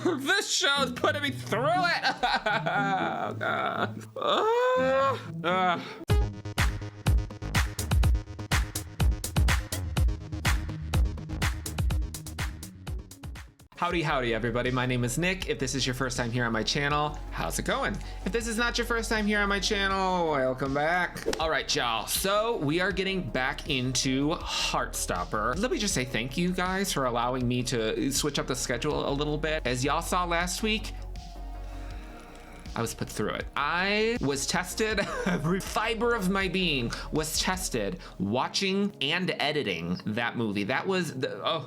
This show's putting me through it. Oh, God. Howdy everybody, my name is Nick. If this is your first time here on my channel, how's it going? If this is not your first time here on my channel, welcome back. All right, y'all, so we are getting back into Heartstopper. Let me just say thank you guys for allowing me to switch up the schedule a little bit. As y'all saw last week, I was put through it. I was tested, every fiber of my being was tested watching and editing that movie. That was, oh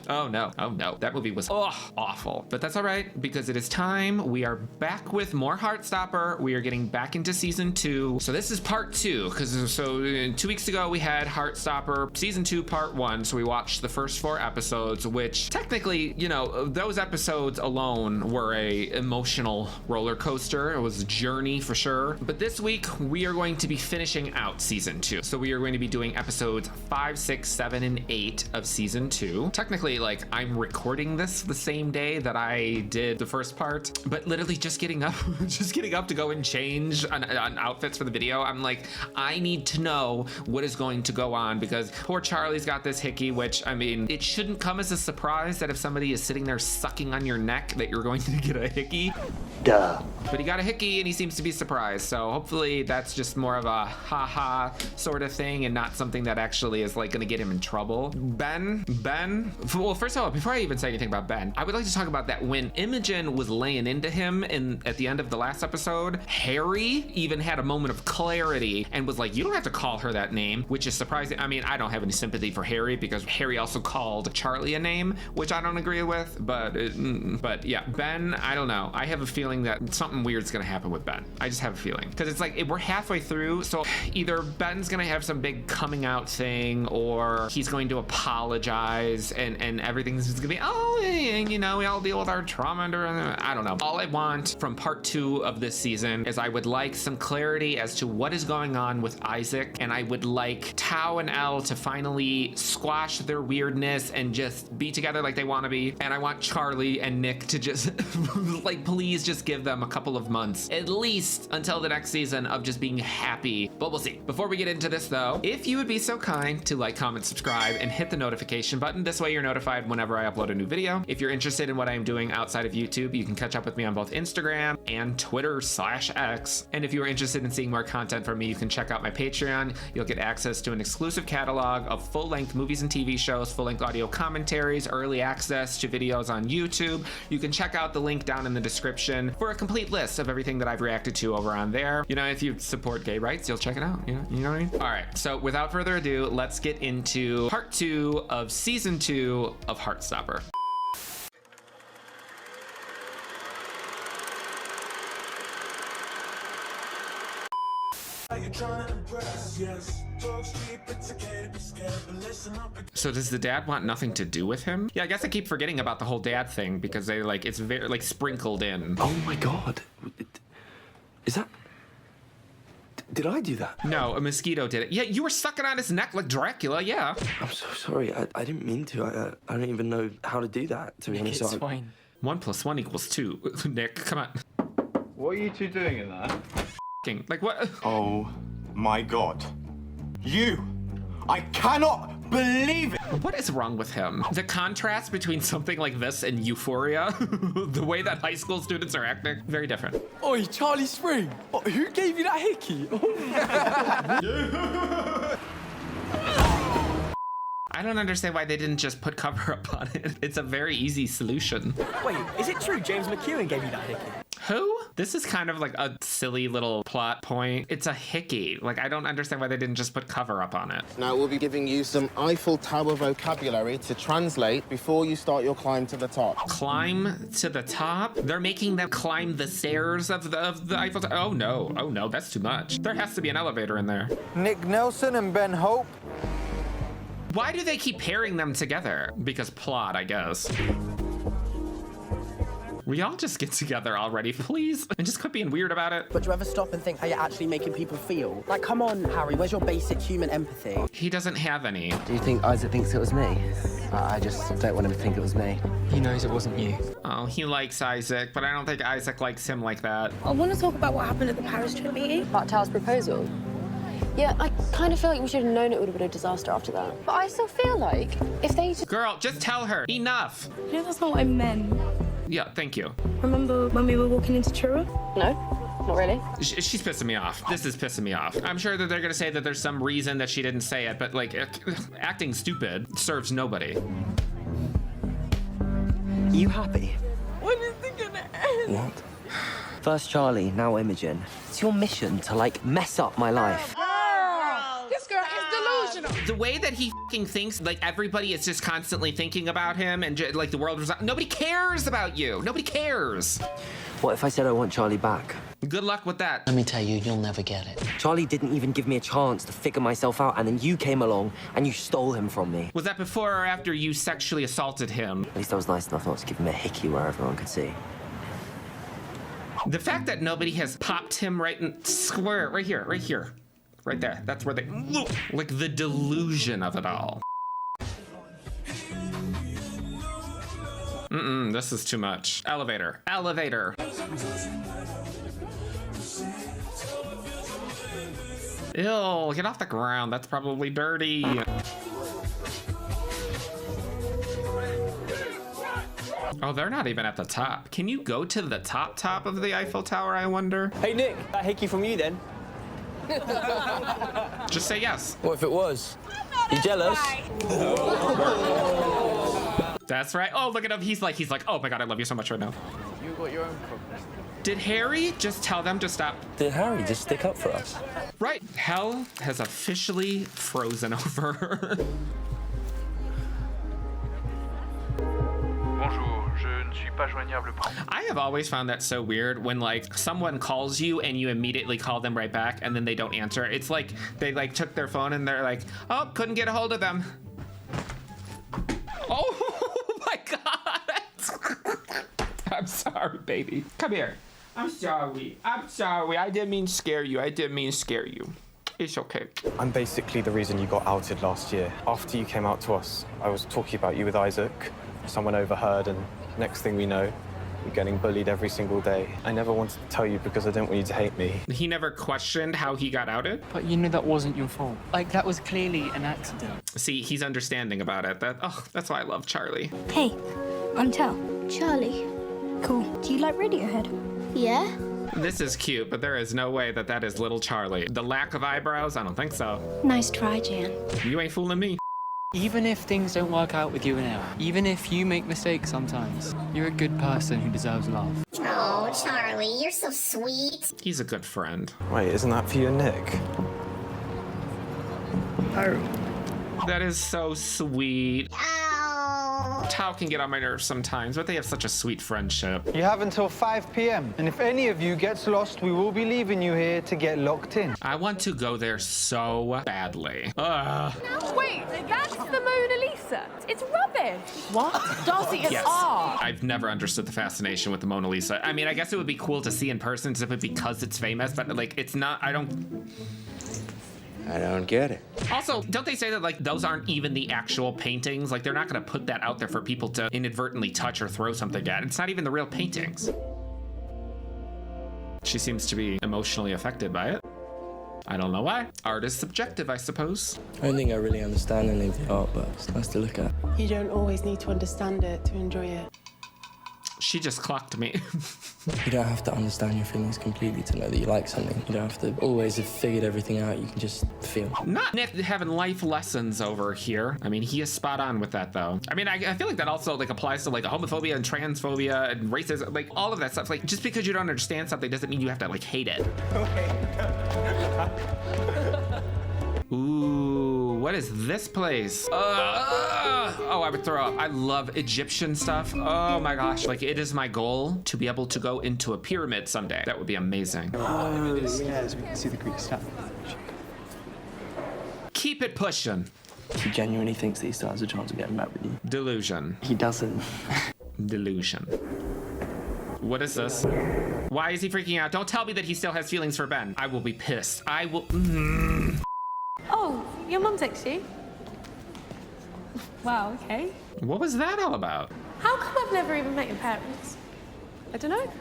no. That movie was awful. But that's all right, because it is time. We are back with more Heartstopper. We are getting back into season 2. So this is part 2, because 2 weeks ago we had Heartstopper season 2 part 1. So we watched the first 4 episodes, which technically, you know, those episodes alone were a emotional roller coaster. It was a journey for sure. But this week we are going to be finishing out season 2. So we are going to be doing episodes 5, 6, 7, and 8 of season 2. Technically, like, I'm recording this the same day that I did the first part, but literally just getting up to go and change on outfits for the video. I'm like, I need to know what is going to go on, because poor Charlie's got this hickey, which, I mean, it shouldn't come as a surprise that if somebody is sitting there sucking on your neck that you're going to get a hickey. Duh. But he got a hickey and he seems to be surprised. So hopefully that's just more of a haha sort of thing and not something that actually is like gonna get him in trouble. Ben, well, first of all, before I even say anything about Ben, I would like to talk about that when Imogen was laying into him at the end of the last episode, Harry even had a moment of clarity and was like, you don't have to call her that name, which is surprising. I mean, I don't have any sympathy for Harry because Harry also called Charlie a name, which I don't agree with, but yeah, Ben, I don't know. I have a feeling that something weird's gonna happen with Ben. I just have a feeling, because it's like we're halfway through, so either Ben's gonna have some big coming out thing, or he's going to apologize and everything's just gonna be, oh, you know, we all deal with our trauma during, I don't know. All I want from part 2 of this season is I would like some clarity as to what is going on with Isaac, and I would like Tao and Elle to finally squash their weirdness and just be together like they want to be, and I want Charlie and Nick to just like, please just give them a couple of months at least until the next season of just being happy, but we'll see. Before we get into this though, if you would be so kind to like, comment, subscribe, and hit the notification button. This way you're notified whenever I upload a new video. If you're interested in what I am doing outside of YouTube, you can catch up with me on both Instagram and Twitter/X. And if you are interested in seeing more content from me, you can check out my Patreon. You'll get access to an exclusive catalog of full-length movies and TV shows, full-length audio commentaries, early access to videos on YouTube. You can check out the link down in the description for a complete list of everything that I've reacted to over on there. You know, if you support gay rights, you'll check it out. You know what I mean? All right, so without further ado, let's get into part 2 of season 2 of Heartstopper. So does the dad want nothing to do with him? Yeah, I guess I keep forgetting about the whole dad thing because they like, it's very like sprinkled in. Oh my God. Is that... Did I do that? No, a mosquito did it. Yeah, you were sucking on his neck like Dracula, yeah. I'm so sorry. I didn't mean to. I don't even know how to do that, to be honest. It's fine. 1 + 1 = 2. Nick, come on. What are you two doing in there? Like what? Oh my God. You! I cannot believe it! What is wrong with him? The contrast between something like this and Euphoria, the way that high school students are acting, very different. Oi, Charlie Spring! Oh, who gave you that hickey? I don't understand why they didn't just put cover up on it. It's a very easy solution. Wait, is it true James McEwen gave you that hickey? Who? This is kind of like a silly little plot point. It's a hickey. Like, I don't understand why they didn't just put cover up on it. Now, we'll be giving you some Eiffel Tower vocabulary to translate before you start your climb to the top. Climb to the top? They're making them climb the stairs of the Eiffel Tower? Oh no, that's too much. There has to be an elevator in there. Nick Nelson and Ben Hope. Why do they keep pairing them together? Because plot, I guess. We all just get together already, please? And just quit being weird about it. But do you ever stop and think how you're actually making people feel? Like, come on, Harry, where's your basic human empathy? He doesn't have any. Do you think Isaac thinks it was me? I just don't want him to think it was me. He knows it wasn't you. Oh, he likes Isaac, but I don't think Isaac likes him like that. I want to talk about what happened at the Paris trip meeting. About Tao's proposal? Yeah, I kind of feel like we should have known it would have been a disaster after that. But I still feel like if they just... Girl, just tell her. Enough. You know, that's not what I meant. Yeah, thank you. Remember when we were walking into Truro? No, not really. She's pissing me off. This is pissing me off. I'm sure that they're gonna say that there's some reason that she didn't say it, but like, acting stupid serves nobody. Are you happy? When is it gonna end? What? First Charlie, now Imogen. It's your mission to, like, mess up my life. This girl is delusional. The way that he fucking thinks, like everybody is just constantly thinking about him and like the world was, nobody cares about you. Nobody cares. What if I said I want Charlie back? Good luck with that. Let me tell you, you'll never get it. Charlie didn't even give me a chance to figure myself out, and then you came along and you stole him from me. Was that before or after you sexually assaulted him? At least I was nice enough not to give him a hickey where everyone could see. The fact that nobody has popped him right in square, right here, right there. That's where they, like the delusion of it all. This is too much. Elevator. Ew, get off the ground. That's probably dirty. Oh, they're not even at the top. Can you go to the top of the Eiffel Tower, I wonder? Hey, Nick, that hickey from you then? Just say yes. What if it was? You jealous? That's right. Oh, look at him. He's like, oh my God, I love you so much right now. You got your own problems. Did Harry just tell them to stop? Did Harry just stick up for us? Right. Hell has officially frozen over. I have always found that so weird when like someone calls you and you immediately call them right back and then they don't answer. It's like they like took their phone and they're like, oh, couldn't get a hold of them. Oh my God. I'm sorry, baby. Come here. I'm sorry. I didn't mean to scare you. It's okay. I'm basically the reason you got outed last year. After you came out to us, I was talking about you with Isaac. Someone overheard, and next thing we know, you're getting bullied every single day. I never wanted to tell you because I didn't want you to hate me. He never questioned how he got outed? But you know that wasn't your fault. Like, that was clearly an accident. See, he's understanding about it. That's why I love Charlie. Hey, I'm Tal. Charlie. Cool. Do you like Radiohead? Yeah. This is cute, but there is no way that is little Charlie. The lack of eyebrows? I don't think so. Nice try, Jan. You ain't fooling me. Even if things don't work out with you and Aaron, even if you make mistakes sometimes, you're a good person who deserves love. Oh, Charlie, you're so sweet. He's a good friend. Wait, isn't that for you and Nick? Oh. That is so sweet. Ow. Tao can get on my nerves sometimes, but they have such a sweet friendship. You have until 5 p.m. And if any of you gets lost, we will be leaving you here to get locked in. I want to go there so badly. Wait, that's the Mona Lisa. It's rubbish. What? Darcy, it's Yes. art. I've never understood the fascination with the Mona Lisa. I mean, I guess it would be cool to see in person simply because it's famous, but like, it's not, I don't get it. Also, don't they say that like those aren't even the actual paintings? Like they're not gonna put that out there for people to inadvertently touch or throw something at. It's not even the real paintings. She seems to be emotionally affected by it. I don't know why. Art is subjective, I suppose. I don't think I really understand any of the art, but it's nice to look at. You don't always need to understand it to enjoy it. She just clocked me. You don't have to understand your feelings completely to know that you like something. You don't have to always have figured everything out. You can just feel. Not Nick having life lessons over here. I mean, he is spot on with that, though. I mean, I feel like that also like applies to like homophobia and transphobia and racism, like all of that stuff. Like just because you don't understand something doesn't mean you have to like hate it. Ooh, what is this place? Oh, I would throw up. I love Egyptian stuff. Oh my gosh. Like it is my goal to be able to go into a pyramid someday. That would be amazing. Oh, yes, we can see the Greek statue. Keep it pushing. He genuinely thinks that he still has a chance of getting back with you. Delusion. He doesn't. Delusion. What is this? Why is he freaking out? Don't tell me that he still has feelings for Ben. I will be pissed. I will. Oh, your mum texts you? Wow, okay. What was that all about? How come I've never even met your parents? I don't know.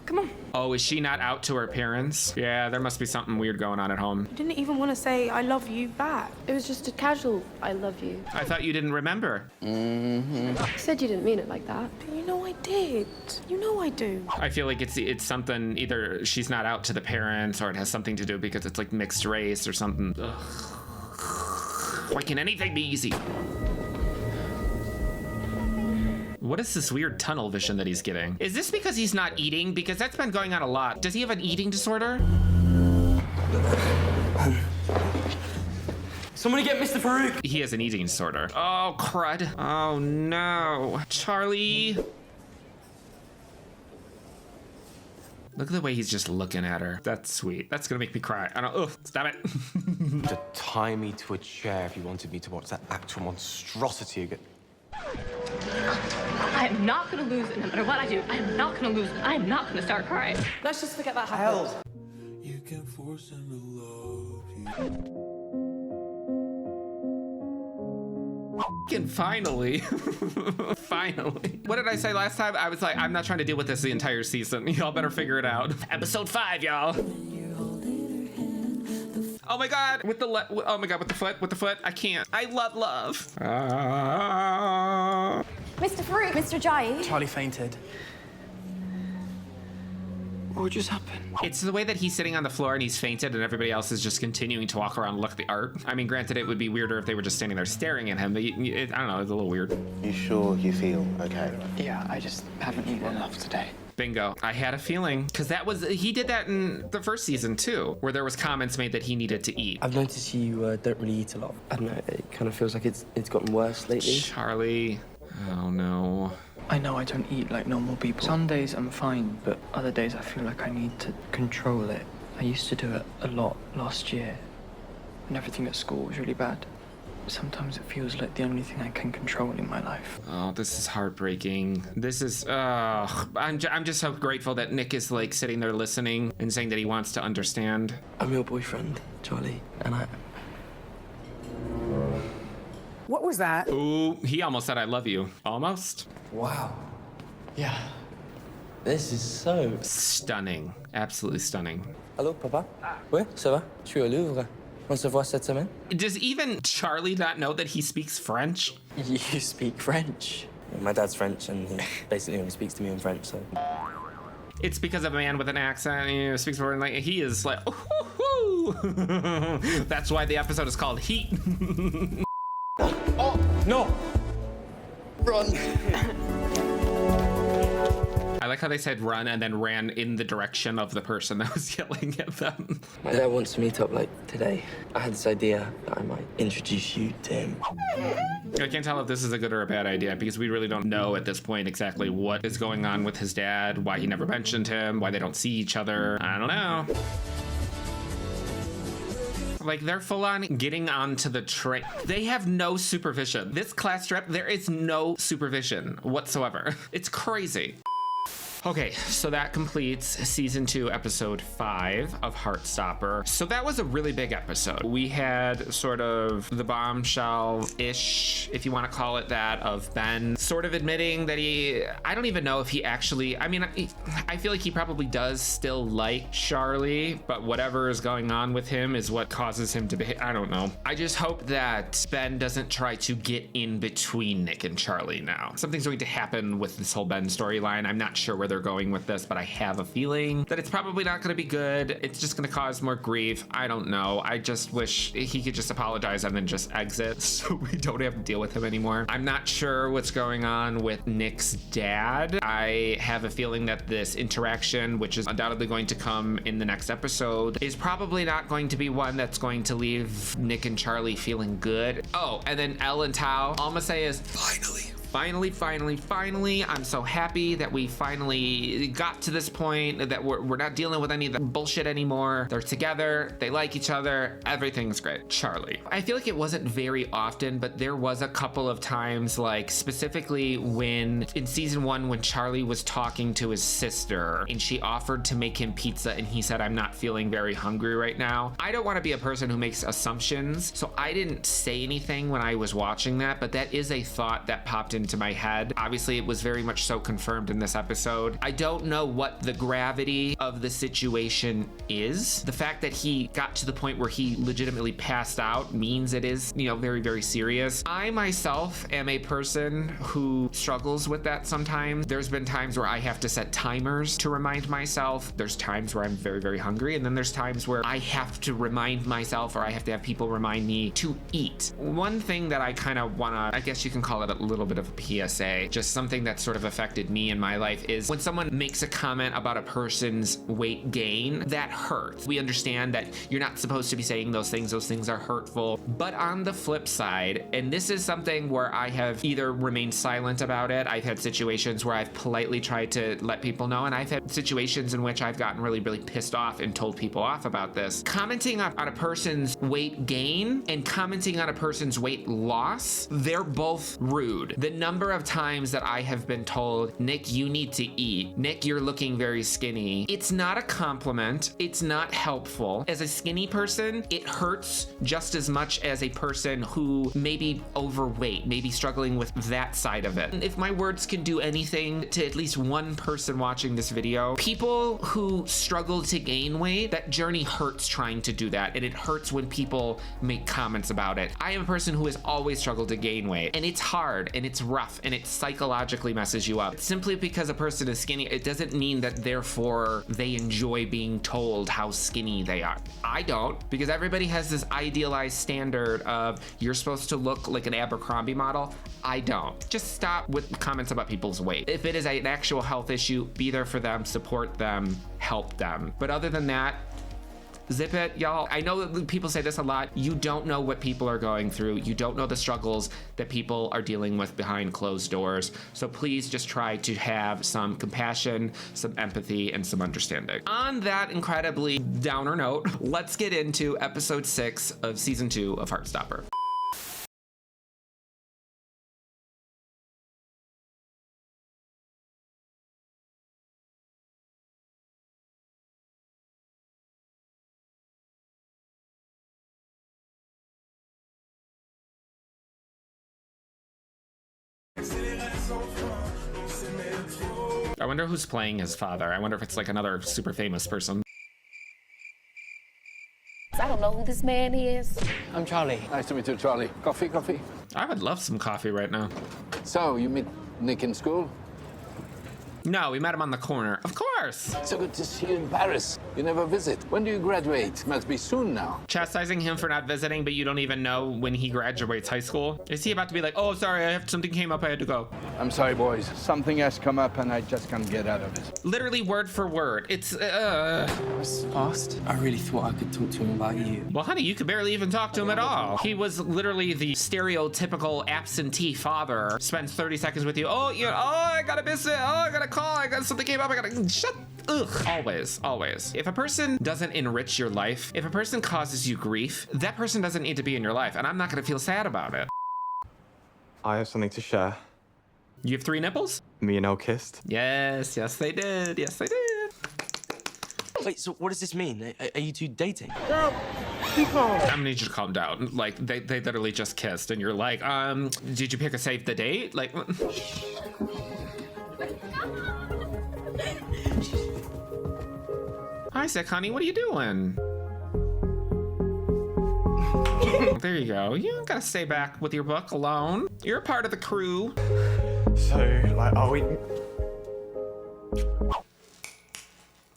Come on. Oh, is she not out to her parents? Yeah, there must be something weird going on at home. You didn't even want to say I love you back. It was just a casual I love you. I thought you didn't remember. You said you didn't mean it like that. But you know I did. You know I do. I feel like it's something, either she's not out to the parents or it has something to do because it's like mixed race or something. Ugh. Why can anything be easy? What is this weird tunnel vision that he's getting? Is this because he's not eating? Because that's been going on a lot. Does he have an eating disorder? Somebody get Mr. Farouk. He has an eating disorder. Oh, crud. Oh, no. Charlie. Look at the way he's just looking at her. That's sweet. That's gonna make me cry. I don't, ugh, stop it. To tie me to a chair if you wanted me to watch that actual monstrosity again. I'm not gonna lose it no matter what I do. I'm not gonna lose it. I'm not gonna start crying. Let's just forget that happened. You can force him to love you. Finally. Finally. What did I say last time? I was like, I'm not trying to deal with this the entire season. Y'all better figure it out. Episode 5, y'all. Oh my god, with the oh my god, with the foot, I can't. I love. Mr. Farouk, Mr. Jai. Charlie fainted. What just happened? It's the way that he's sitting on the floor and he's fainted and everybody else is just continuing to walk around and look at the art. I mean, granted, it would be weirder if they were just standing there staring at him, but I don't know, it's a little weird. You sure you feel okay? Yeah, I just haven't eaten enough today. Bingo. I had a feeling, because he did that in the first season too, where there was comments made that he needed to eat. I've noticed you don't really eat a lot. I don't know, it kind of feels like it's gotten worse lately. Charlie. Oh no. I know I don't eat like normal people. Some days I'm fine, but other days I feel like I need to control it. I used to do it a lot last year, and everything at school was really bad. Sometimes it feels like the only thing I can control in my life. Oh, this is heartbreaking. This is, I'm just so grateful that Nick is like sitting there listening and saying that he wants to understand. I'm your boyfriend, Charlie, and I... What was that? Ooh, he almost said I love you. Almost. Wow. Yeah. This is so... Stunning. Absolutely stunning. Allô, papa? Oui, ça va? Je suis au Louvre. On se voit cette semaine? Does even Charlie not know that he speaks French? You speak French? My dad's French, and he basically only speaks to me in French, so... It's because of a man with an accent, he speaks foreign, like, he is like, ooh. That's why the episode is called Heat. Oh, no! Run! I like how they said run and then ran in the direction of the person that was yelling at them. My dad wants to meet up, like, today. I had this idea that I might introduce you to him. I can't tell if this is a good or a bad idea because we really don't know at this point exactly what is going on with his dad, why he never mentioned him, why they don't see each other. I don't know. Like, they're full on getting onto the train. They have no supervision. This class trip, there is no supervision whatsoever. It's crazy. Okay, so that completes season 2, episode 5 of Heartstopper. So that was a really big episode. We had sort of the bombshell-ish, if you want to call it that, of Ben sort of admitting that I don't even know if he actually, I mean, I feel like he probably does still like Charlie, but whatever is going on with him is what causes him to behave. I don't know. I just hope that Ben doesn't try to get in between Nick and Charlie now. Something's going to happen with this whole Ben storyline. I'm not sure where they're going with this, but I have a feeling that it's probably not going to be good. It's just going to cause more grief. I don't know. I just wish he could just apologize and then just exit so we don't have to deal with him anymore. I'm not sure what's going on with Nick's dad. I have a feeling that this interaction, which is undoubtedly going to come in the next episode, is probably not going to be one that's going to leave Nick and Charlie feeling good. Oh, and then Elle and Tao, all I'm gonna say is, Finally, I'm so happy that we finally got to this point, that we're not dealing with any of the bullshit anymore. They're together, they like each other, everything's great. Charlie. I feel like it wasn't very often, but there was a couple of times, like specifically when in season 1 when Charlie was talking to his sister and she offered to make him pizza and he said, I'm not feeling very hungry right now. I don't want to be a person who makes assumptions, so I didn't say anything when I was watching that, but that is a thought that popped into my head. Obviously, it was very much so confirmed in this episode. I don't know what the gravity of the situation is. The fact that he got to the point where he legitimately passed out means it is, you know, very, very serious. I myself am a person who struggles with that sometimes. There's been times where I have to set timers to remind myself. There's times where I'm very, very hungry, and then there's times where I have to remind myself, or I have to have people remind me to eat. One thing that I kind of want to, I guess you can call it a little bit of a PSA, just something that sort of affected me in my life, is when someone makes a comment about a person's weight gain, that hurts. We understand that you're not supposed to be saying those things are hurtful. But on the flip side, and this is something where I have either remained silent about it, I've had situations where I've politely tried to let people know, and I've had situations in which I've gotten really, really pissed off and told people off about this. Commenting on a person's weight gain and commenting on a person's weight loss, they're both rude. The number of times that I have been told, Nick, you need to eat. Nick, you're looking very skinny. It's not a compliment. It's not helpful. As a skinny person, it hurts just as much as a person who may be overweight, maybe struggling with that side of it. If my words can do anything to at least one person watching this video, people who struggle to gain weight, that journey hurts trying to do that, and it hurts when people make comments about it. I am a person who has always struggled to gain weight, and it's hard and it's rough and it psychologically messes you up. Simply because a person is skinny, it doesn't mean that therefore they enjoy being told how skinny they are. I don't, because everybody has this idealized standard of you're supposed to look like an Abercrombie model. I don't. Just stop with comments about people's weight. If it is an actual health issue, be there for them, support them, help them. But other than that, zip it, y'all. I know that people say this a lot. You don't know what people are going through. You don't know the struggles that people are dealing with behind closed doors. So please just try to have some compassion, some empathy, and some understanding. On that incredibly downer note, let's get into episode 6 of season 2 of Heartstopper. I wonder who's playing his father. I wonder if it's like another super famous person. I don't know who this man is. I'm Charlie. Nice to meet you, Charlie. Coffee? I would love some coffee right now. So, you meet Nick in school? No, we met him on the corner. Of course. So good to see you in Paris. You never visit. When do you graduate? Must be soon now. Chastising him for not visiting, but you don't even know when he graduates high school. Is he about to be like, oh, sorry, something came up, I had to go? I'm sorry, boys. Something has come up and I just can't get out of it. Literally word for word. It's, I was lost. I really thought I could talk to him about you. Well, honey, you could barely even talk to him at all. He was literally the stereotypical absentee father. Spends 30 seconds with you. Oh, I gotta miss it. Oh, I gotta call. I got something came up. I gotta shut. Ugh. Always. If a person doesn't enrich your life, if a person causes you grief, that person doesn't need to be in your life, and I'm not gonna feel sad about it. I have something to share. You have 3 nipples? Me and Elle kissed. Yes, they did. Yes, they did. Wait, so what does this mean? Are you two dating? I'm gonna need you to calm down. Like, they literally just kissed, and you're like, did you pick a save the date? Like, hi, sick honey, what are you doing? There you go. You don't gotta stay back with your book alone. You're a part of the crew. So, like, are we...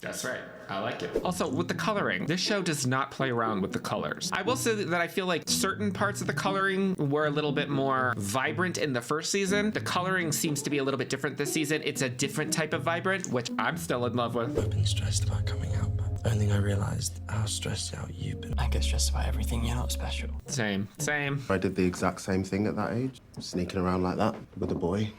That's right. I like it. Also, with the coloring, this show does not play around with the colors. I will say that I feel like certain parts of the coloring were a little bit more vibrant in the first season. The coloring seems to be a little bit different this season. It's a different type of vibrant, which I'm still in love with. I've been stressed about coming out, but I don't think I realised how stressed out you've been. I get stressed about everything. You're not special. Same. I did the exact same thing at that age, sneaking around like that with a boy.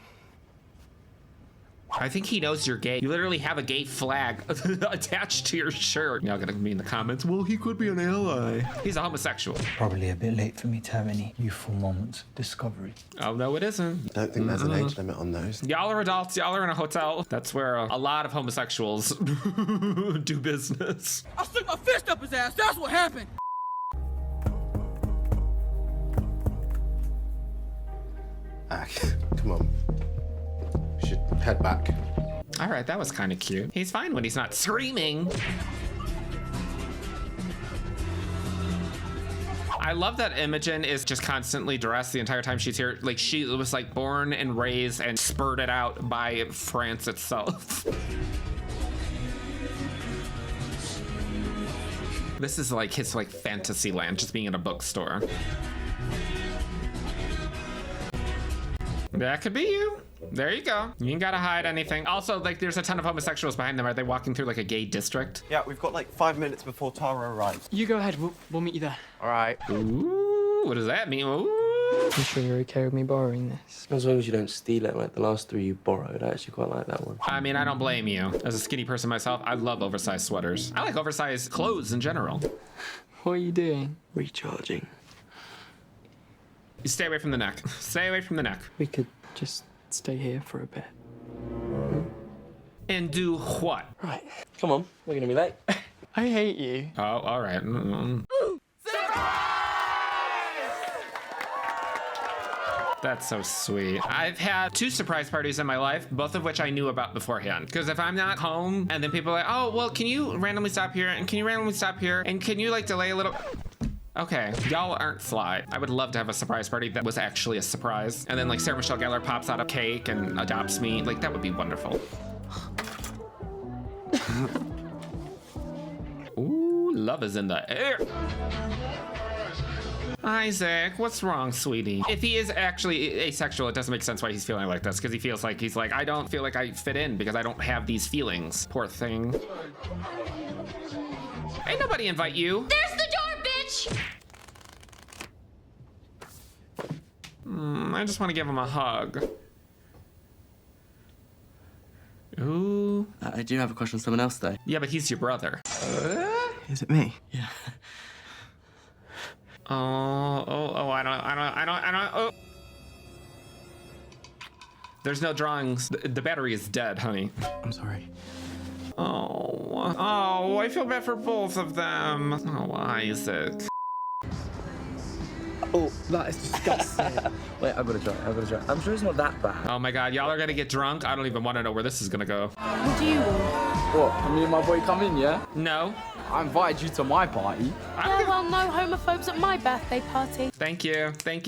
I think he knows you're gay. You literally have a gay flag attached to your shirt. Y'all gonna be in the comments, well, he could be an ally. He's a homosexual. Probably a bit late for me to have any youthful moments of discovery. Oh, no, it isn't. I don't think there's an age limit on those. Y'all are adults. Y'all are in a hotel. That's where a lot of homosexuals do business. I stuck my fist up his ass. That's what happened. Come on. We should head back. All right, that was kind of cute. He's fine when he's not screaming. I love that Imogen is just constantly dressed the entire time she's here. Like, she was like born and raised and spurted out by France itself. This is like his like fantasy land, just being in a bookstore. That could be you. There you go. You ain't gotta hide anything. Also, like, there's a ton of homosexuals behind them. Are they walking through like a gay district? Yeah, we've got like 5 minutes before Tara arrives. You go ahead. We'll meet you there. All right. Ooh, what does that mean? Ooh. You sure you're okay with me borrowing this? As long as you don't steal it like the last 3 you borrowed. I actually quite like that one. I mean, I don't blame you. As a skinny person myself, I love oversized sweaters. I like oversized clothes in general. What are you doing? Recharging. You stay away from the neck. Stay away from the neck. We could just stay here for a bit. And do what? Right. Come on. We're gonna be late. I hate you. Oh, all right. That's so sweet. I've had 2 surprise parties in my life, both of which I knew about beforehand. Because if I'm not home and then people are like, oh, well, can you randomly stop here? And can you randomly stop here? And can you like delay a little? Okay, y'all aren't fly. I would love to have a surprise party that was actually a surprise. And then like Sarah Michelle Gellar pops out a cake and adopts me. Like, that would be wonderful. Ooh, love is in the air. Isaac, what's wrong, sweetie? If he is actually asexual, it doesn't make sense why he's feeling like this, because he feels like he's like, I don't feel like I fit in because I don't have these feelings. Poor thing. Ain't nobody invite you. There's the door, bitch! I just want to give him a hug. Ooh. I do have a question on someone else, though. Yeah, but he's your brother. Is it me? Yeah. I don't. Oh. There's no drawings. The battery is dead, honey. I'm sorry. Oh, I feel bad for both of them. Oh, Isaac. Oh, that is disgusting. Wait, I've got to try. I'm sure it's not that bad. Oh my God, y'all are gonna get drunk? I don't even want to know where this is gonna go. What do you want? What, me and my boy come in, yeah? No. I invited you to my party. Yeah, well, no homophobes at my birthday party. Thank you. Can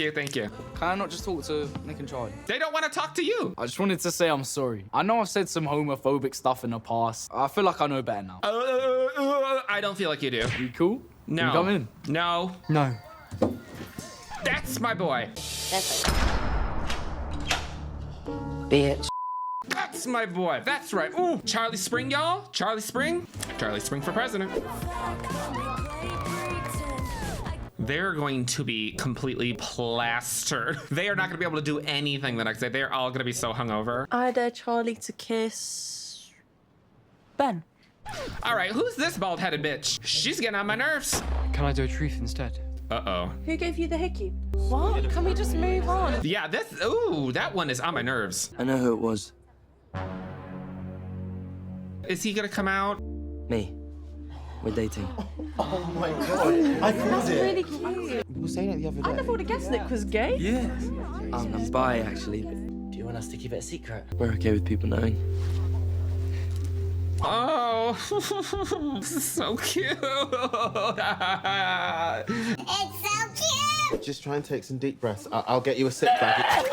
I not just talk to Nick and Charlie? They don't want to talk to you. I just wanted to say I'm sorry. I know I've said some homophobic stuff in the past. I feel like I know better now. I don't feel like you do. You cool? No. Can you come in? No. No. That's my boy. That's it. Bitch. That's my boy. That's right. Ooh, Charlie Spring, y'all. Charlie Spring. Charlie Spring for president. They're going to be completely plastered. They are not going to be able to do anything the next day. They're all going to be so hungover. I dare Charlie to kiss Ben. All right, who's this bald-headed bitch? She's getting on my nerves. Can I do a truth instead? Uh-oh. Who gave you the hickey? What? Can we just move on? Yeah, ooh, that one is on my nerves. I know who it was. Is he gonna come out? Me. We're dating. Oh my God, I called it. Really cute. We were saying it the other day. I never would have guessed Nick was gay. Yeah. I'm bi, actually. Do you want us to keep it a secret? We're okay with people knowing. Oh, this is so cute. It's so cute! Just try and take some deep breaths. I'll get you a sit bag.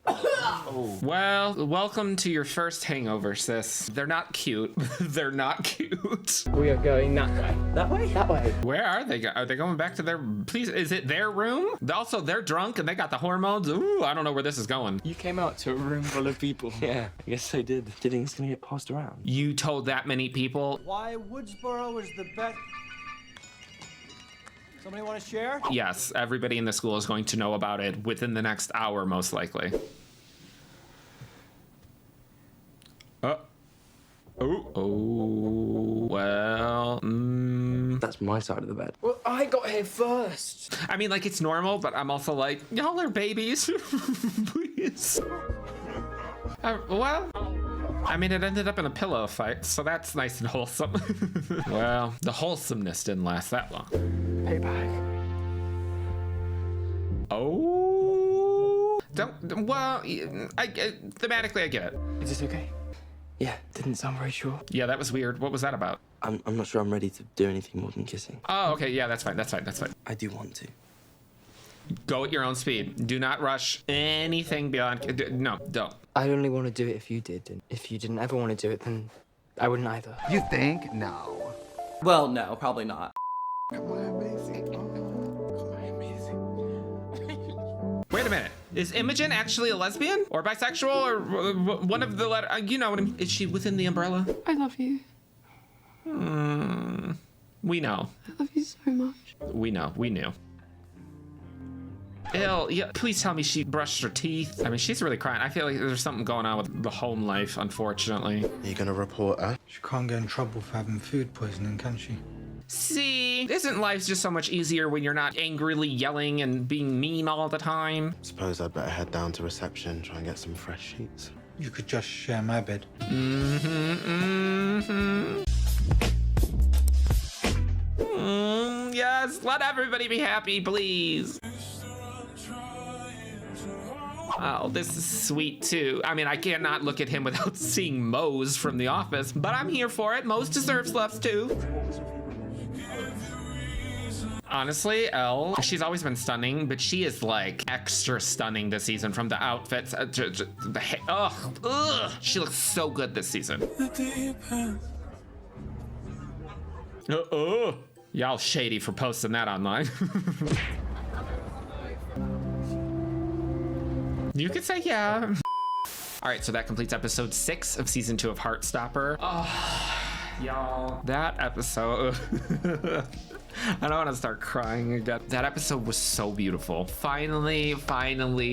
Oh Oh. Well, welcome to your first hangover, sis. They're not cute. They're not cute. We are going that way. That way? That way. Where are they? Are they going back to their... Please, is it their room? Also, they're drunk and they got the hormones. Ooh, I don't know where this is going. You came out to a room full of people. Yeah, I guess I did. Do you think it's gonna get passed around? You told that many people? Why Woodsboro is the best... Somebody want to share? Yes, everybody in the school is going to know about it within the next hour, most likely. Well, That's my side of the bed. Well, I got here first. I mean, like, it's normal, but I'm also like, y'all are babies. Please. Well, I mean, it ended up in a pillow fight, so that's nice and wholesome. Well, the wholesomeness didn't last that long. Payback. Oh. Well, thematically, I get it. Is this okay? Yeah, didn't sound very sure. Yeah, that was weird. What was that about? I'm not sure I'm ready to do anything more than kissing. Oh, okay. Yeah, that's fine. That's fine. I do want to. Go at your own speed. Do not rush anything beyond... No, don't. I'd only want to do it if you did. And if you didn't ever want to do it, then I wouldn't either. You think? No. Well, no, probably not. Wait a minute. Is Imogen actually a lesbian? Or bisexual? Or one of the letter... you know what I mean. Is she within the umbrella? I love you. We know. I love you so much. We know. We knew. Ew, yeah, please tell me she brushed her teeth. I mean, she's really crying. I feel like there's something going on with the home life, unfortunately. Are you gonna report her? She can't get in trouble for having food poisoning, can she? See, isn't life just so much easier when you're not angrily yelling and being mean all the time? Suppose I'd better head down to reception, try and get some fresh sheets. You could just share my bed. Yes, let everybody be happy, please. Oh, this is sweet too. I mean, I cannot look at him without seeing Mose from The Office, but I'm here for it. Mose deserves love too. Honestly, Elle, she's always been stunning, but she is like extra stunning this season from the outfits to the hair. Ugh, she looks so good this season. Y'all shady for posting that online. You could say yeah. All right, so that completes episode 6 of season 2 of Heartstopper. Oh, y'all, that episode. I don't want to start crying again. That episode was so beautiful. Finally,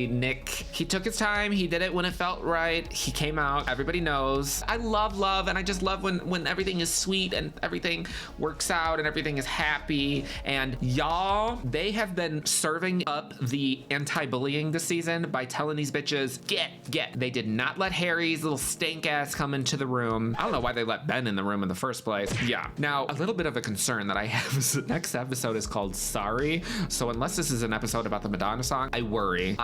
Nick, he took his time. He did it when it felt right. He came out. Everybody knows. I love love, and I just love when everything is sweet and everything works out and everything is happy. And y'all, they have been serving up the anti-bullying this season by telling these bitches, get. They did not let Harry's little stank ass come into the room. I don't know why they let Ben in the room in the first place. Yeah. Now, a little bit of a concern that I have is that next episode is called Sorry. So unless this is an episode about the Madonna song, I worry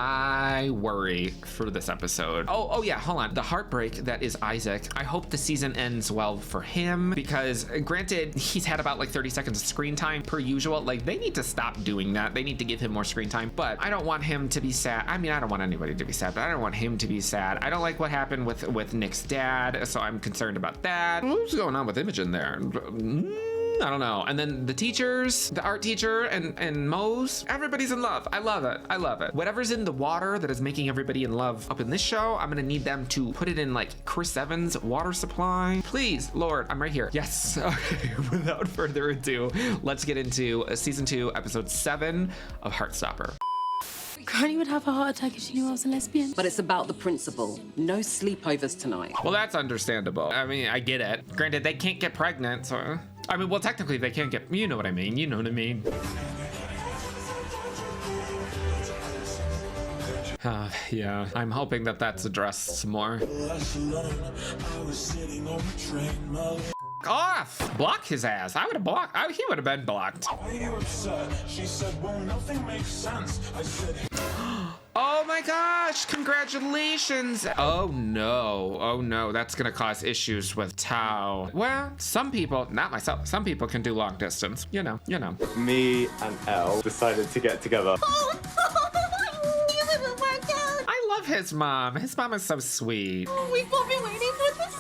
for this episode. Oh yeah, hold on. The heartbreak that is Isaac. I hope the season ends well for him, because granted, he's had about like 30 seconds of screen time per usual. Like, they need to stop doing that. They need to give him more screen time, but I don't want him to be sad. I mean, I don't want anybody to be sad, but I don't want him to be sad. I don't like what happened with Nick's dad, so I'm concerned about that. What's going on with Imogen there? I don't know. And then the teachers, the art teacher and Mose, everybody's in love. I love it. Whatever's in the water that is making everybody in love up in this show, I'm gonna need them to put it in like Chris Evans' water supply. Please, Lord, I'm right here. Yes. Okay, without further ado, let's get into season 2, episode 7 of Heartstopper. Granny would have a heart attack if she knew I was a lesbian. But it's about the principle. No sleepovers tonight. Well, that's understandable. I mean, I get it. Granted, they can't get pregnant, so... I mean, well, technically they can't get... You know what I mean. Yeah, I'm hoping that that's addressed some more. Off! Block his ass. I would have blocked. He would have been blocked. Oh my gosh, congratulations. Oh no, that's gonna cause issues with Tao. Well, some people, not myself, some people can do long distance, you know. Me and Elle decided to get together. I love his mom. His mom is so sweet. Oh, we've all been waiting for this.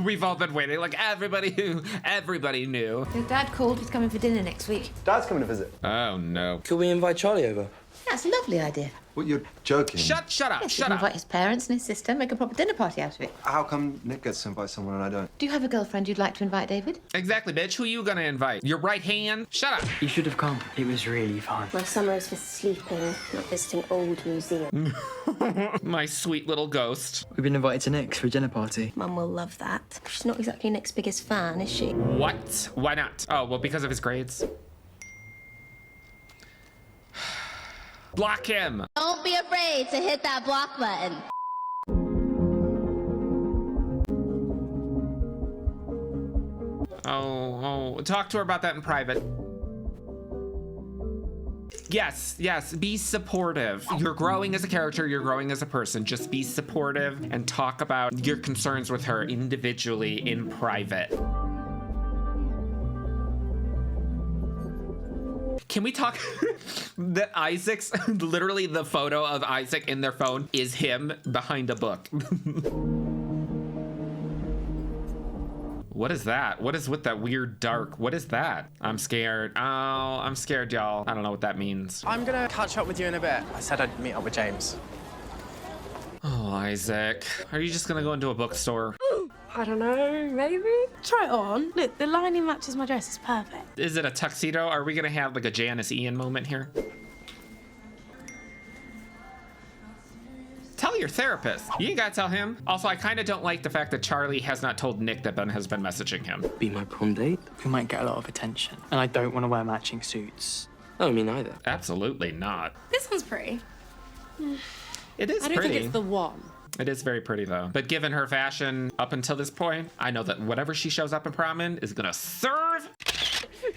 We've all been waiting, like everybody knew. Your dad called. He's coming for dinner next week. Dad's coming to visit. Oh no. Could we invite Charlie over? That's a lovely idea. What, you're joking? Shut up, Yes, shut you up. invite his parents and his sister, make a proper dinner party out of it. How come Nick gets to invite someone and I don't? Do you have a girlfriend you'd like to invite, David? Exactly, bitch. Who you gonna invite? Your right hand? Shut up. You should have come. It was really fun. My summer is for sleeping, not visiting old museums. My sweet little ghost. We've been invited to Nick's for a dinner party. Mum will love that. She's not exactly Nick's biggest fan, is she? What? Why not? Oh, well, because of his grades. Block him. Don't be afraid to hit that block button. Oh, talk to her about that in private. Yes, be supportive. You're growing as a character, you're growing as a person. Just be supportive and talk about your concerns with her individually in private. Can we talk that Isaac's, literally the photo of Isaac in their phone is him behind a book. What is that? What is with that weird dark? What is that? I'm scared. Oh, I'm scared, y'all. I don't know what that means. I'm gonna catch up with you in a bit. I said I'd meet up with James. Oh, Isaac. Are you just gonna go into a bookstore? I don't know, maybe? Try it on. Look, the lining matches my dress. It's perfect. Is it a tuxedo? Are we gonna have like a Janice Ian moment here? Tell your therapist. You ain't gotta tell him. Also, I kind of don't like the fact that Charlie has not told Nick that Ben has been messaging him. Be my prom date? We might get a lot of attention. And I don't want to wear matching suits. No, me neither. Absolutely not. This one's pretty. It is I don't pretty. think it's the one. It is very pretty though. But given her fashion up until this point, I know that whatever she shows up in prom in is gonna serve.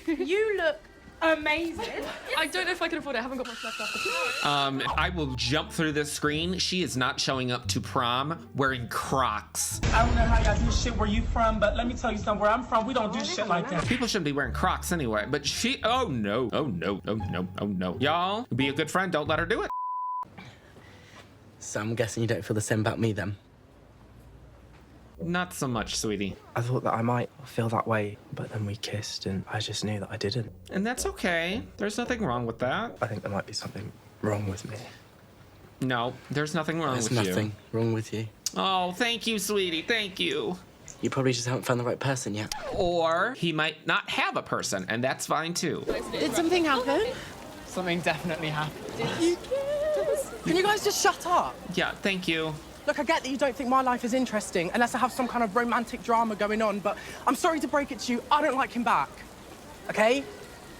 You look amazing. I don't know if I can afford it. I haven't got much left after. I will jump through this screen. She is not showing up to prom wearing Crocs. I don't know how y'all do shit where you from, but let me tell you something. Where I'm from, we don't do shit like that. People shouldn't be wearing Crocs anyway, but she, oh no. Y'all, be a good friend, don't let her do it. So I'm guessing you don't feel the same about me then? Not so much, sweetie. I thought that I might feel that way, but then we kissed and I just knew that I didn't. And that's okay. There's nothing wrong with that. I think there might be something wrong with me. No, there's nothing wrong with you. There's nothing wrong with you. Oh, thank you, sweetie. Thank you. You probably just haven't found the right person yet. Or he might not have a person, and that's fine too. Did something happen? Something definitely happened. Did you kiss? Can you guys just shut up? Yeah, thank you. Look, I get that you don't think my life is interesting unless I have some kind of romantic drama going on, but I'm sorry to break it to you, I don't like him back. Okay?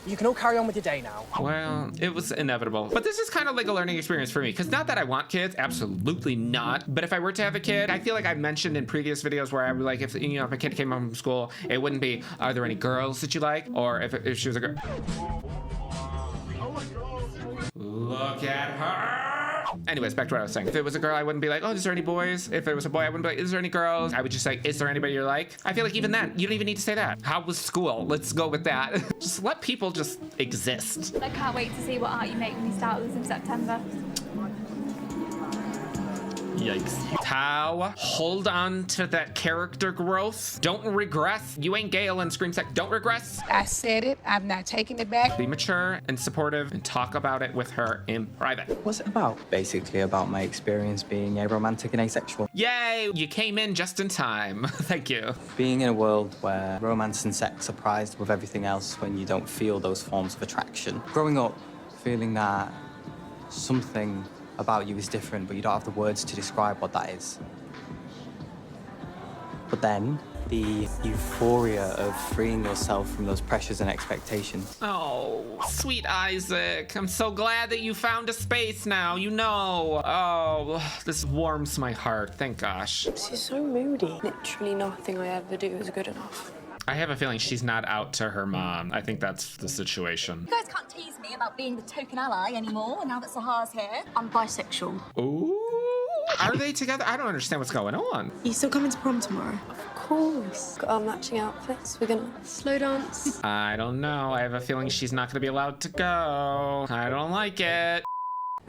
You can all carry on with your day now. Well, it was inevitable. But this is kind of like a learning experience for me, because not that I want kids, absolutely not. But if I were to have a kid, I feel like I've mentioned in previous videos where I would like, if a kid came home from school, it wouldn't be, are there any girls that you like? Or if she was a girl. Look at her. Anyways, back to what I was saying. If it was a girl, I wouldn't be like, oh, is there any boys? If it was a boy, I wouldn't be like, is there any girls? I would just say, is there anybody you like? I feel like even then, you don't even need to say that. How was school? Let's go with that. Just let people just exist. I can't wait to see what art you make when you start with us in September. Yikes. Tao, hold on to that character growth. Don't regress. You ain't Gale and Scream Sec. Don't regress. I said it. I'm not taking it back. Be mature and supportive and talk about it with her in private. What's it about? Basically about my experience being aromantic and asexual. Yay! You came in just in time. Thank you. Being in a world where romance and sex are prized with everything else when you don't feel those forms of attraction. Growing up, feeling that something about you is different, but you don't have the words to describe what that is. But then, the euphoria of freeing yourself from those pressures and expectations. Oh, sweet Isaac. I'm so glad that you found a space now, you know. Oh, this warms my heart, thank gosh. She's so moody. Literally nothing I ever do is good enough. I have a feeling she's not out to her mom. I think that's the situation. You guys can't tease me about being the token ally anymore now that Sahar's here. I'm bisexual. Ooh, are they together? I don't understand what's going on. You still coming to prom tomorrow? Of course. Got our matching outfits. We're gonna slow dance. I don't know. I have a feeling she's not gonna be allowed to go. I don't like it.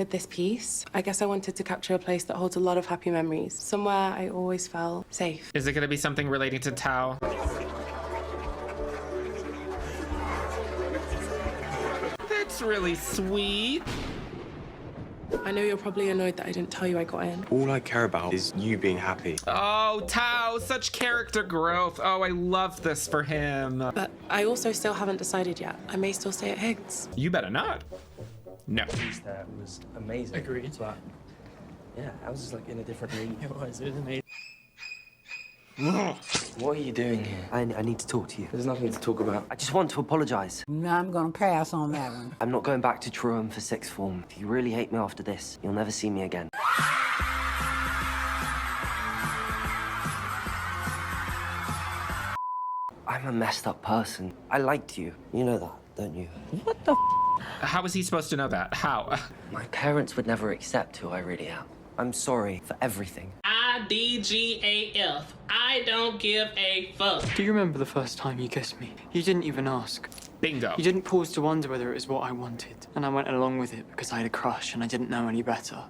with this piece. I guess I wanted to capture a place that holds a lot of happy memories, somewhere I always felt safe. Is it going to be something relating to Tao? That's really sweet. I know you're probably annoyed that I didn't tell you I got in. All I care about is you being happy. Oh, Tao, such character growth. Oh, I love this for him. But I also still haven't decided yet. I may still stay at Higgs. You better not. No. That was amazing. Agreed. But yeah, I was just like in a different league. It was amazing. What are you doing here? I need to talk to you. There's nothing to talk about. I just want to apologize. No, I'm gonna pass on that one. I'm not going back to Truro for sixth form. If you really hate me after this, you'll never see me again. I'm a messed up person. I liked you. You know that, don't you? What the How was he supposed to know that? How? My parents would never accept who I really am. I'm sorry for everything. IDGAF. I don't give a fuck. Do you remember the first time you kissed me? You didn't even ask. Bingo. You didn't pause to wonder whether it was what I wanted. And I went along with it because I had a crush and I didn't know any better.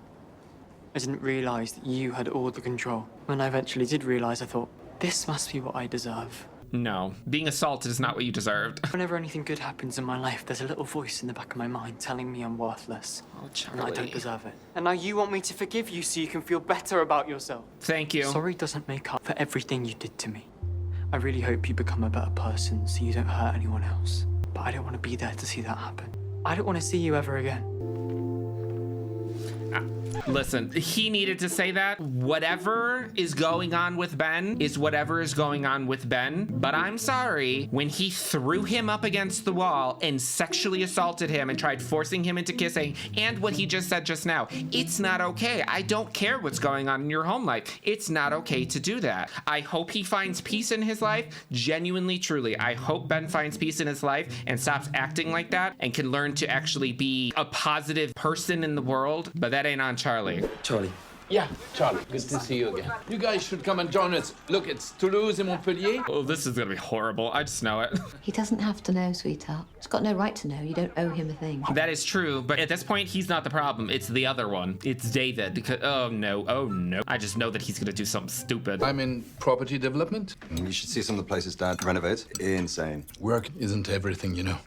I didn't realize that you had all the control. When I eventually did realize, I thought, this must be what I deserve. No, being assaulted is not what you deserved. Whenever anything good happens in my life, there's a little voice in the back of my mind telling me I'm worthless. Oh, and I don't deserve it. And now you want me to forgive you so you can feel better about yourself. Thank you. Sorry doesn't make up for everything you did to me. I really hope you become a better person so you don't hurt anyone else. But I don't want to be there to see that happen. I don't want to see you ever again. Listen, he needed to say that. Whatever is going on with Ben is whatever is going on with Ben. But I'm sorry, when he threw him up against the wall and sexually assaulted him and tried forcing him into kissing, and what he just said just now, it's not okay. I don't care what's going on in your home life. It's not okay to do that. I hope he finds peace in his life. Genuinely, truly. I hope Ben finds peace in his life and stops acting like that and can learn to actually be a positive person in the world. But that ain't on Charlie. Charlie. Yeah, Charlie, good to see you again. You guys should come and join us. Look, it's Toulouse and Montpellier. Oh, this is gonna be horrible. I just know it. He doesn't have to know, sweetheart. He's got no right to know. You don't owe him a thing. That is true, but at this point, he's not the problem. It's the other one. It's David. Because, oh no. I just know that he's gonna do something stupid. I'm in property development. You should see some of the places Dad renovates. Insane. Work isn't everything, you know.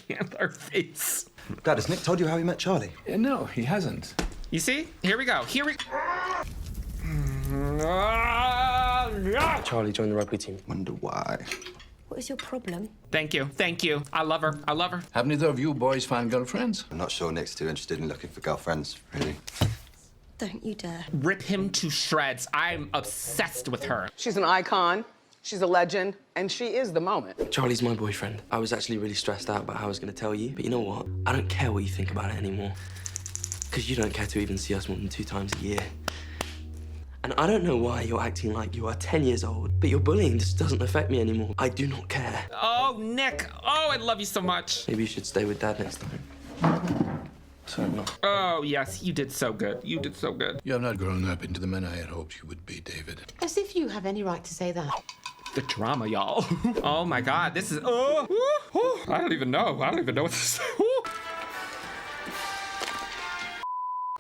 Can't our face. Dad, has Nick told you how he met Charlie? No, he hasn't. You see? Here we go. Charlie joined the rugby team. Wonder why. What is your problem? Thank you. I love her. Have neither of you boys found girlfriends? I'm not sure Nick's too interested in looking for girlfriends, really. Don't you dare. Rip him to shreds. I'm obsessed with her. She's an icon, she's a legend, and she is the moment. Charlie's my boyfriend. I was actually really stressed out about how I was going to tell you, but you know what? I don't care what you think about it anymore. Because you don't care to even see us more than 2 times a year. And I don't know why you're acting like you are 10 years old, but your bullying just doesn't affect me anymore. I do not care. Oh, Nick. Oh, I love you so much. Maybe you should stay with Dad next time. Sorry, no. Oh, yes, you did so good. You have not grown up into the man I had hoped you would be, David. As if you have any right to say that. The drama, y'all. Oh my God, this is, I don't even know what this is.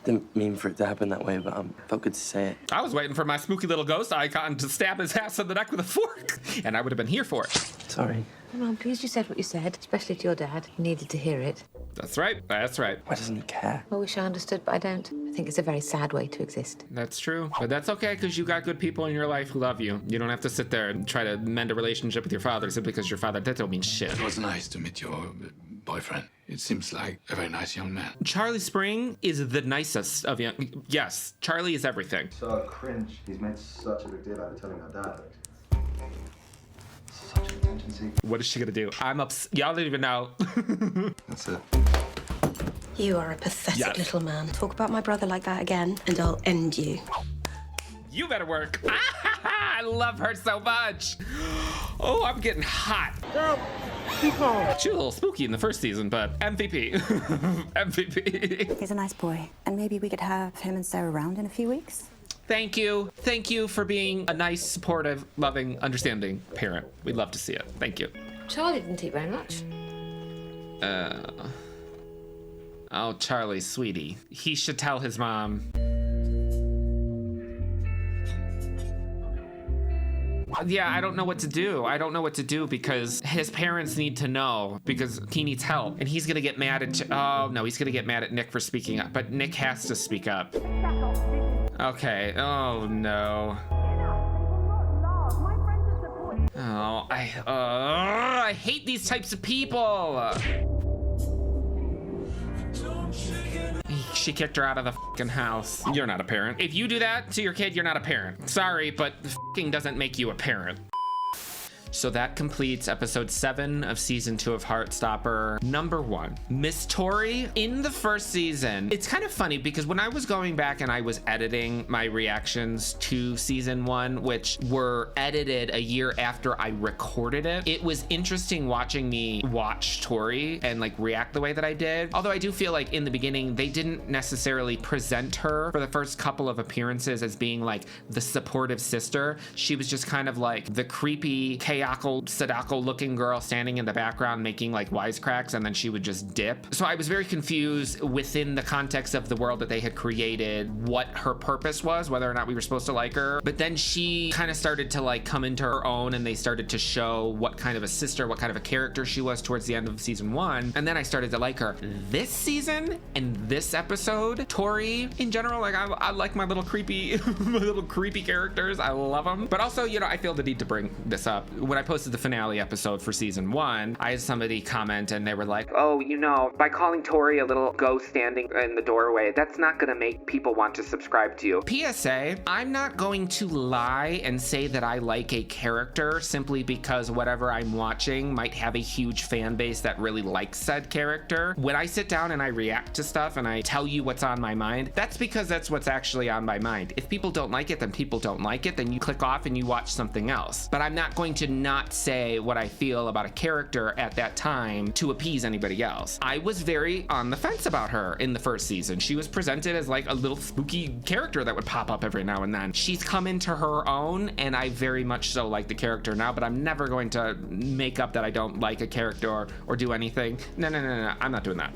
Didn't mean for it to happen that way, but felt good to say it. I was waiting for my spooky little ghost icon to stab his ass in the neck with a fork, and I would have been here for it. Sorry. Well, I'm pleased you said what you said, especially to your dad. You needed to hear it. That's right. Why doesn't he care? I wish I understood, but I don't. I think it's a very sad way to exist. That's true. But that's okay, because you got good people in your life who love you. You don't have to sit there and try to mend a relationship with your father simply because your father did. That don't mean shit. It was nice to meet your boyfriend. It seems like a very nice young man. Charlie Spring is the nicest of young... Yes, Charlie is everything. So cringe. He's made such a big deal out of telling our dad. Such an attention seeker. What is she gonna do? Y'all don't even know. That's it. You are a pathetic little man. Talk about my brother like that again, and I'll end you. You better work. I love her so much. Oh, I'm getting hot. Girl, keep on. She was a little spooky in the first season, but MVP. MVP. He's a nice boy, and maybe we could have him and Sarah around in a few weeks. Thank you. Thank you for being a nice, supportive, loving, understanding parent. We'd love to see it. Thank you. Charlie didn't eat very much. Oh, Charlie, sweetie. He should tell his mom. Yeah, I don't know what to do. I don't know what to do because his parents need to know because he needs help. And he's gonna get mad at, oh no, he's gonna get mad at Nick for speaking up, but Nick has to speak up. Okay, oh no. Oh, I hate these types of people. She kicked her out of the fucking house. You're not a parent. If you do that to your kid, you're not a parent. Sorry, but fucking doesn't make you a parent. So that completes episode 7 of season 2 of Heartstopper. Number 1, Miss Tori. In the first season, it's kind of funny because when I was going back and I was editing my reactions to season 1, which were edited a year after I recorded it, it was interesting watching me watch Tori and like react the way that I did. Although I do feel like in the beginning, they didn't necessarily present her for the first couple of appearances as being like the supportive sister. She was just kind of like the creepy, Sadako looking girl standing in the background making like wisecracks, and then she would just dip. So I was very confused within the context of the world that they had created what her purpose was, whether or not we were supposed to like her. But then she kind of started to like come into her own, and they started to show what kind of a sister, what kind of a character she was towards the end of season 1. And then I started to like her. This season and this episode, Tori in general, like I like my little creepy characters. I love them. But also, you know, I feel the need to bring this up. When I posted the finale episode for season 1, I had somebody comment and they were like, oh, you know, by calling Tori a little ghost standing in the doorway, that's not gonna make people want to subscribe to you. PSA, I'm not going to lie and say that I like a character simply because whatever I'm watching might have a huge fan base that really likes said character. When I sit down and I react to stuff and I tell you what's on my mind, that's because that's what's actually on my mind. If people don't like it, then people don't like it, then you click off and you watch something else. But I'm not going to not say what I feel about a character at that time to appease anybody else. I was very on the fence about her in the first season. She was presented as like a little spooky character that would pop up every now and then. She's come into her own, and I very much so like the character now, but I'm never going to make up that I don't like a character or do anything. No, I'm not doing that.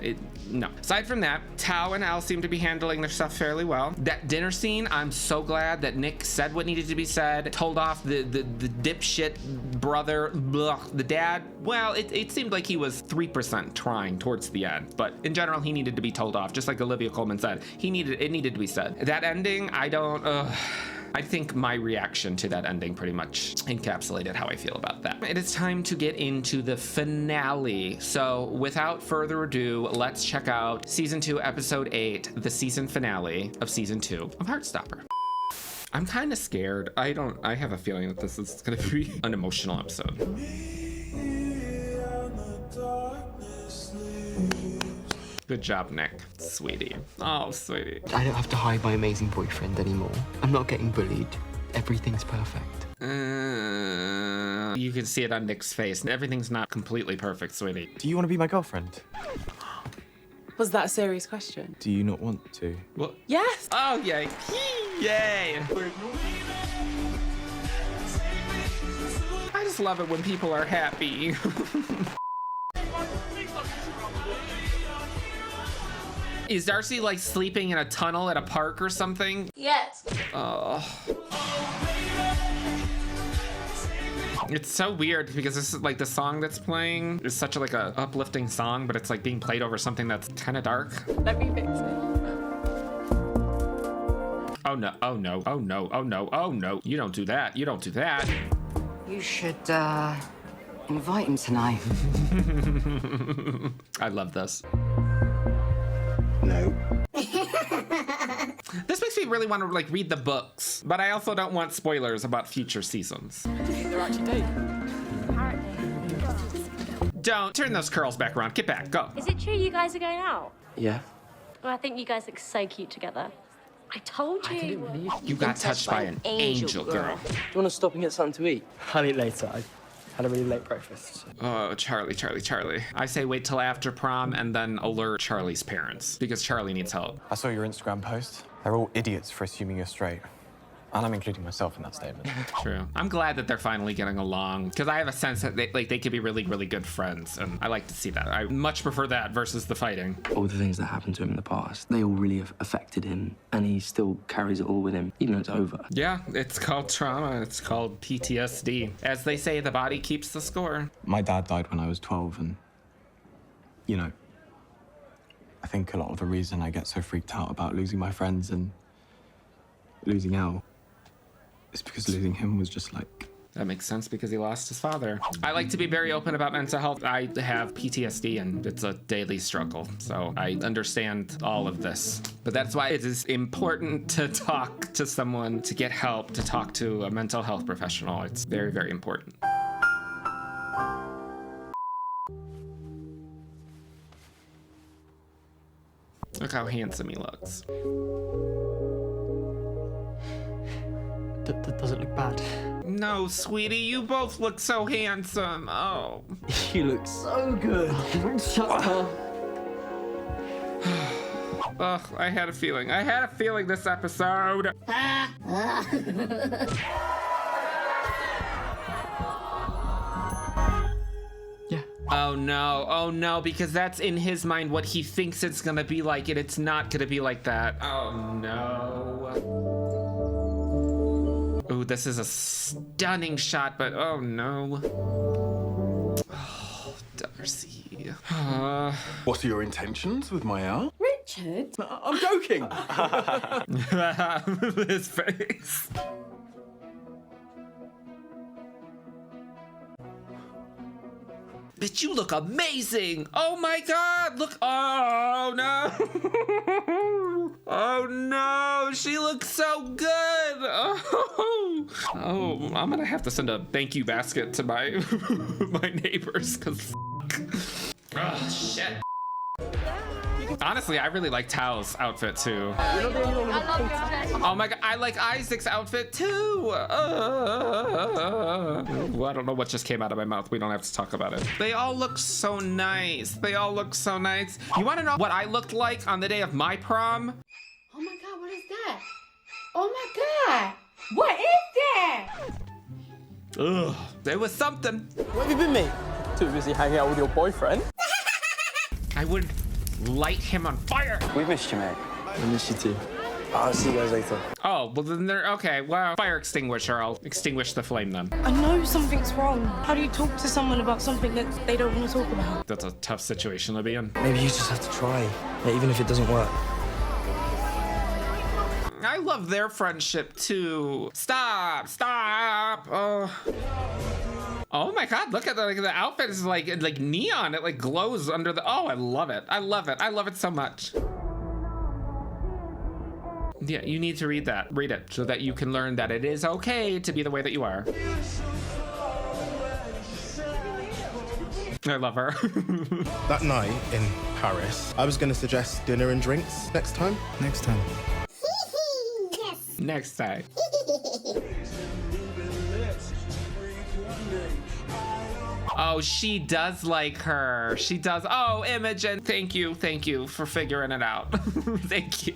No. Aside from that, Tao and Al seem to be handling their stuff fairly well. That dinner scene, I'm so glad that Nick said what needed to be said, told off the dipshit brother, the dad. Well, it seemed like he was 3% trying towards the end, but in general, he needed to be told off, just like Olivia Colman said. It needed to be said. That ending, I think my reaction to that ending pretty much encapsulated how I feel about that. It is time to get into the finale. So without further ado, let's check out season 2, episode 8, the season finale of season 2 of Heartstopper. I'm kind of scared. I have a feeling that this is gonna be an emotional episode. Good job, Nick. Sweetie. Oh, sweetie. I don't have to hide my amazing boyfriend anymore. I'm not getting bullied. Everything's perfect. You can see it on Nick's face. Everything's not completely perfect, sweetie. Do you want to be my girlfriend? Was that a serious question? Do you not want to? What? Yes! Oh, yay. Yay! I just love it when people are happy. Is Darcy like sleeping in a tunnel at a park or something? Yes. Oh. It's so weird because this is like the song that's playing is such a uplifting song, but it's like being played over something that's kind of dark. Let me fix it. Oh no, oh no, oh no, oh no, oh no. You don't do that. You don't do that. You should, invite him tonight. I love this. No. This makes me really want to like read the books, but I also don't want spoilers about future seasons. They're actually dating. Don't turn those curls back around. Get back. Go. Is it true you guys are going out? Yeah. Well, I think you guys look so cute together. I told you. You got touched by an angel, girl. Do you want to stop and get something to eat? I'll eat later. I had a really late breakfast. Oh, Charlie. I say wait till after prom and then alert Charlie's parents because Charlie needs help. I saw your Instagram post. They're all idiots for assuming you're straight. And I'm including myself in that statement. True. I'm glad that they're finally getting along because I have a sense that they could be really, really good friends, and I like to see that. I much prefer that versus the fighting. All the things that happened to him in the past, they all really have affected him, and he still carries it all with him, even though it's over. Yeah, it's called trauma. It's called PTSD. As they say, the body keeps the score. My dad died when I was 12, and, you know, I think a lot of the reason I get so freaked out about losing my friends and losing Al is because losing him was just like... That makes sense because he lost his father. I like to be very open about mental health. I have PTSD and it's a daily struggle. So I understand all of this. But that's why it is important to talk to someone, to get help, to talk to a mental health professional. It's very, very important. Look how handsome he looks. Does it look bad? No, sweetie, you both look so handsome. Oh. You look so good. Shut up. Ugh, I had a feeling. I had a feeling this episode. Oh no, because that's in his mind what he thinks it's gonna be like, and it's not gonna be like that. Oh no. Ooh, this is a stunning shot, but oh no. Oh, Darcy. What are your intentions with my art? Richard? I'm joking. His face. Bitch, you look amazing! Oh my god! Look! Oh no! Oh no! She looks so good! Oh, I'm gonna have to send a thank you basket to my my neighbors, cause oh shit. Honestly, I really like Tao's outfit too. Oh my god, I like Isaac's outfit too. Well, I don't know what just came out of my mouth. We don't have to talk about it. They all look so nice. They all look so nice. You want to know what I looked like on the day of my prom? Oh my god, what is that? Oh my god! What is that? Ugh, there was something. Where have you been, mate? Too busy hanging out with your boyfriend. I would light him on fire. We missed you, mate. I miss you too. I'll see you guys later. Oh, well then they're okay. Well, fire extinguisher. I'll extinguish the flame then. I know something's wrong. How do you talk to someone about something that they don't want to talk about? That's a tough situation to be in. Maybe you just have to try, even if it doesn't work. I love their friendship too. Stop! Oh my god, look at the outfit is like neon. It like glows under the, oh, I love it. I love it. I love it so much. Yeah, you need to read that. Read it so that you can learn that it is okay to be the way that you are. I love her. That night in Paris, I was going to suggest dinner and drinks next time. Next time. Yes. Next time. Oh, she does like her. She does. Oh, Imogen, thank you for figuring it out. Thank you.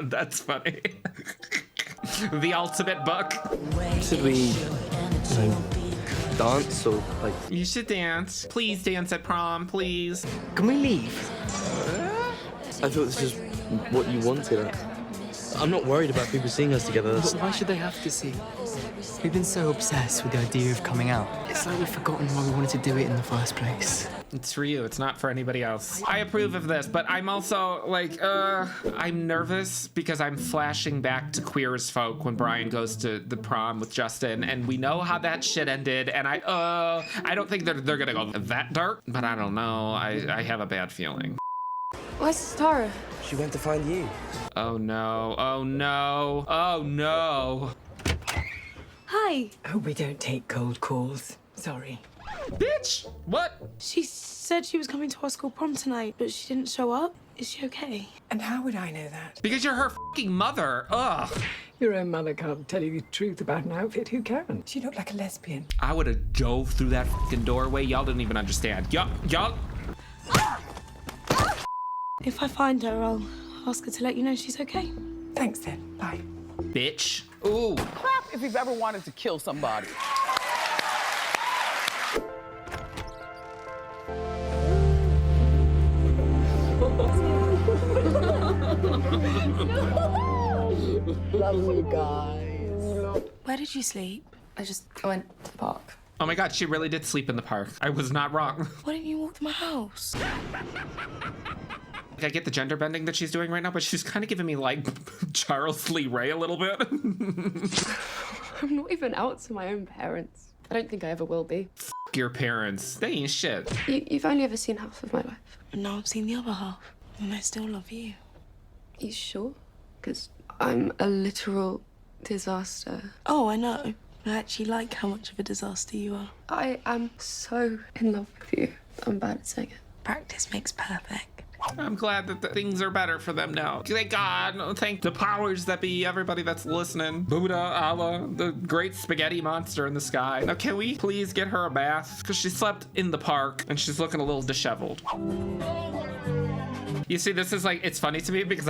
That's funny. The ultimate book. Should we dance or like? You should dance. Please dance at prom, please. Can we leave? I thought this was what you wanted. I'm not worried about people seeing us together. But why should they have to see? We've been so obsessed with the idea of coming out. It's like we've forgotten why we wanted to do it in the first place. It's for you, it's not for anybody else. I approve of this, but I'm also like, I'm nervous because I'm flashing back to Queer as Folk when Brian goes to the prom with Justin, and we know how that shit ended, and I don't think they're gonna go that dark, but I don't know. I have a bad feeling. Where's Tara? She went to find you. Oh no, oh no, oh no. Hi. Hope we don't take cold calls. Sorry. Bitch, what? She said she was coming to our school prom tonight, but she didn't show up. Is she okay? And how would I know that? Because you're her fucking mother, ugh. Your own mother can't tell you the truth about an outfit. Who can? She looked like a lesbian. I would have dove through that fucking doorway. Y'all didn't even understand. Y'all. If I find her, ask her to let you know she's okay. Thanks, then. Bye. Bitch. Ooh. Clap if you've ever wanted to kill somebody. Love you guys. Where did you sleep? I went to the park. Oh my God, she really did sleep in the park. I was not wrong. Why didn't you walk to my house? I get the gender bending that she's doing right now, but she's kind of giving me like Charles Lee Ray a little bit. I'm not even out to my own parents. I don't think I ever will be. F your parents. They ain't shit. You've only ever seen half of my life. And now I've seen the other half. And I still love you. You sure? Because I'm a literal disaster. Oh, I know. I actually like how much of a disaster you are. I am so in love with you. I'm bad at saying it. Practice makes perfect. I'm glad that things are better for them now. Thank God. Thank the powers that be, everybody that's listening. Buddha, Allah, the great spaghetti monster in the sky. Now, can we please get her a bath? Because she slept in the park and she's looking a little disheveled. You see, this is like, it's funny to me because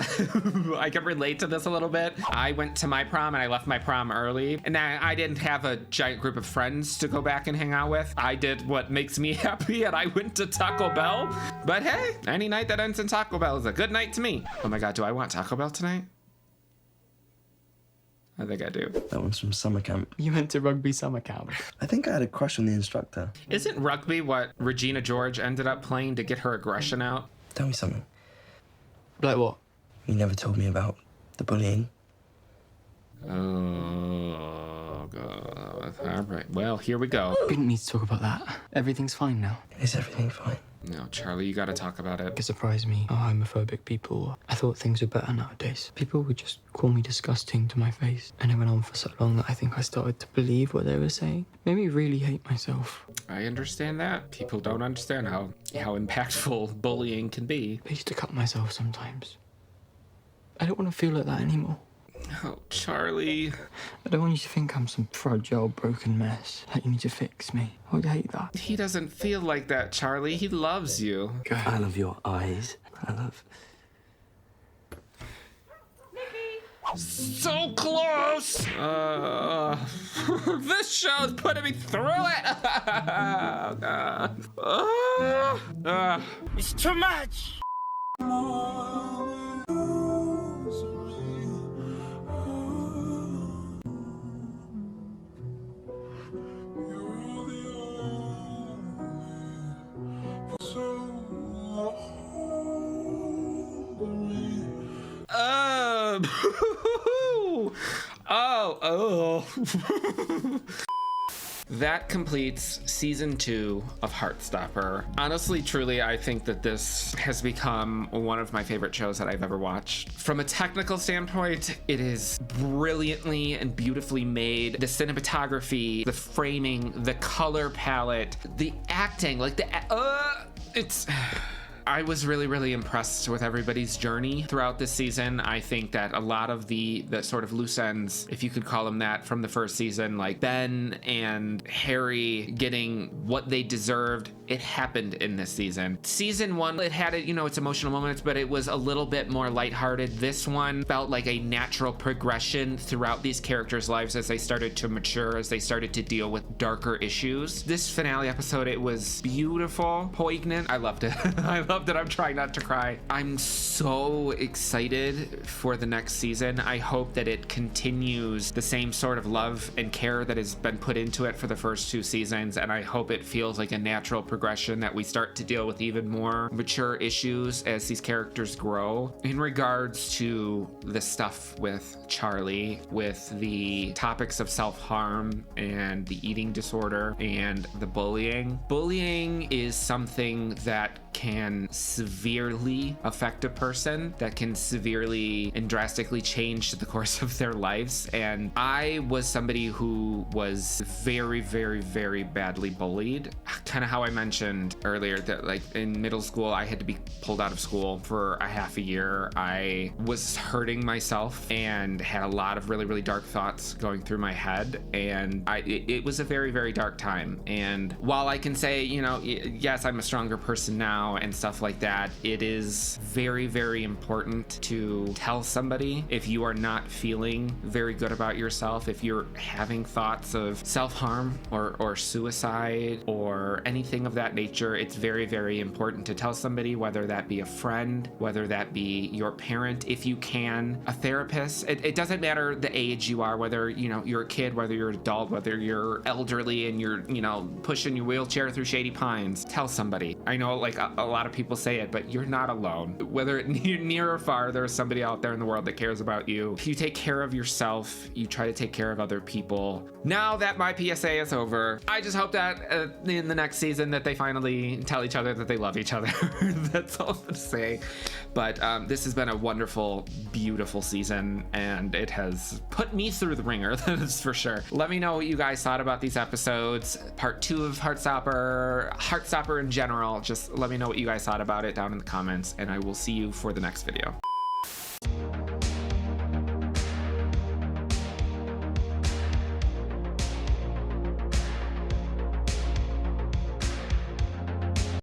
I can relate to this a little bit. I went to my prom and I left my prom early. And I didn't have a giant group of friends to go back and hang out with. I did what makes me happy and I went to Taco Bell. But hey, any night that ends in Taco Bell is a good night to me. Oh my God, do I want Taco Bell tonight? I think I do. That one's from summer camp. You went to rugby summer camp? I think I had a crush on the instructor. Isn't rugby what Regina George ended up playing to get her aggression out? Tell me something. Like what? You never told me about the bullying. Oh, God. All right. Well, here we go. We didn't need to talk about that. Everything's fine now. Is everything fine? No, Charlie, you gotta talk about it. It surprised me how homophobic people were. I thought things were better nowadays. People would just call me disgusting to my face. And it went on for so long that I think I started to believe what they were saying. Made me really hate myself. I understand that. People don't understand how impactful bullying can be. I used to cut myself sometimes. I don't want to feel like that anymore. Oh, Charlie. I don't want you to think I'm some fragile, broken mess. Like you need to fix me. I would hate that. He doesn't feel like that, Charlie. He loves you. I love your eyes. I love... So close! This show's putting me through it! It's too much! That completes season 2 of Heartstopper. Honestly, truly, I think that this has become one of my favorite shows that I've ever watched. From a technical standpoint, it is brilliantly and beautifully made. The cinematography, the framing, the color palette, the acting, like it's... I was really, really impressed with everybody's journey throughout this season. I think that a lot of the sort of loose ends, if you could call them that, from the first season, like Ben and Harry getting what they deserved, it happened in this season. Season 1, it had its emotional moments, but it was a little bit more lighthearted. This one felt like a natural progression throughout these characters' lives as they started to mature, as they started to deal with darker issues. This finale episode, it was beautiful, poignant. I loved it. I loved it. I'm trying not to cry. I'm so excited for the next season. I hope that it continues the same sort of love and care that has been put into it for the first 2 seasons, and I hope it feels like a natural progression, that we start to deal with even more mature issues as these characters grow. In regards to the stuff with Charlie, with the topics of self-harm and the eating disorder and the bullying. Bullying is something that can severely affect a person, that can severely and drastically change the course of their lives. And I was somebody who was very, very, very badly bullied. Kind of how I mentioned mentioned earlier that like in middle school, I had to be pulled out of school for a half a year. I was hurting myself and had a lot of really, really dark thoughts going through my head. And it was a very, very dark time. And while I can say, you know, yes, I'm a stronger person now and stuff like that, it is very, very important to tell somebody if you are not feeling very good about yourself, if you're having thoughts of self-harm or suicide or anything of that nature. It's very, very important to tell somebody, whether that be a friend, whether that be your parent, if you can, a therapist. It doesn't matter the age you are, whether, you know, you're a kid, whether you're an adult, whether you're elderly and you're, you know, pushing your wheelchair through Shady Pines. Tell somebody. I know like a lot of people say it, but you're not alone. Whether near or far, there's somebody out there in the world that cares about you. If you take care of yourself, you try to take care of other people. Now that my PSA is over, I just hope that in the next season that they finally tell each other that they love each other. That's all I'm gonna say. But this has been a wonderful, beautiful season, and it has put me through the ringer, that is for sure. Let me know what you guys thought about these episodes. Part 2 of Heartstopper in general. Just let me know what you guys thought about it down in the comments, and I will see you for the next video.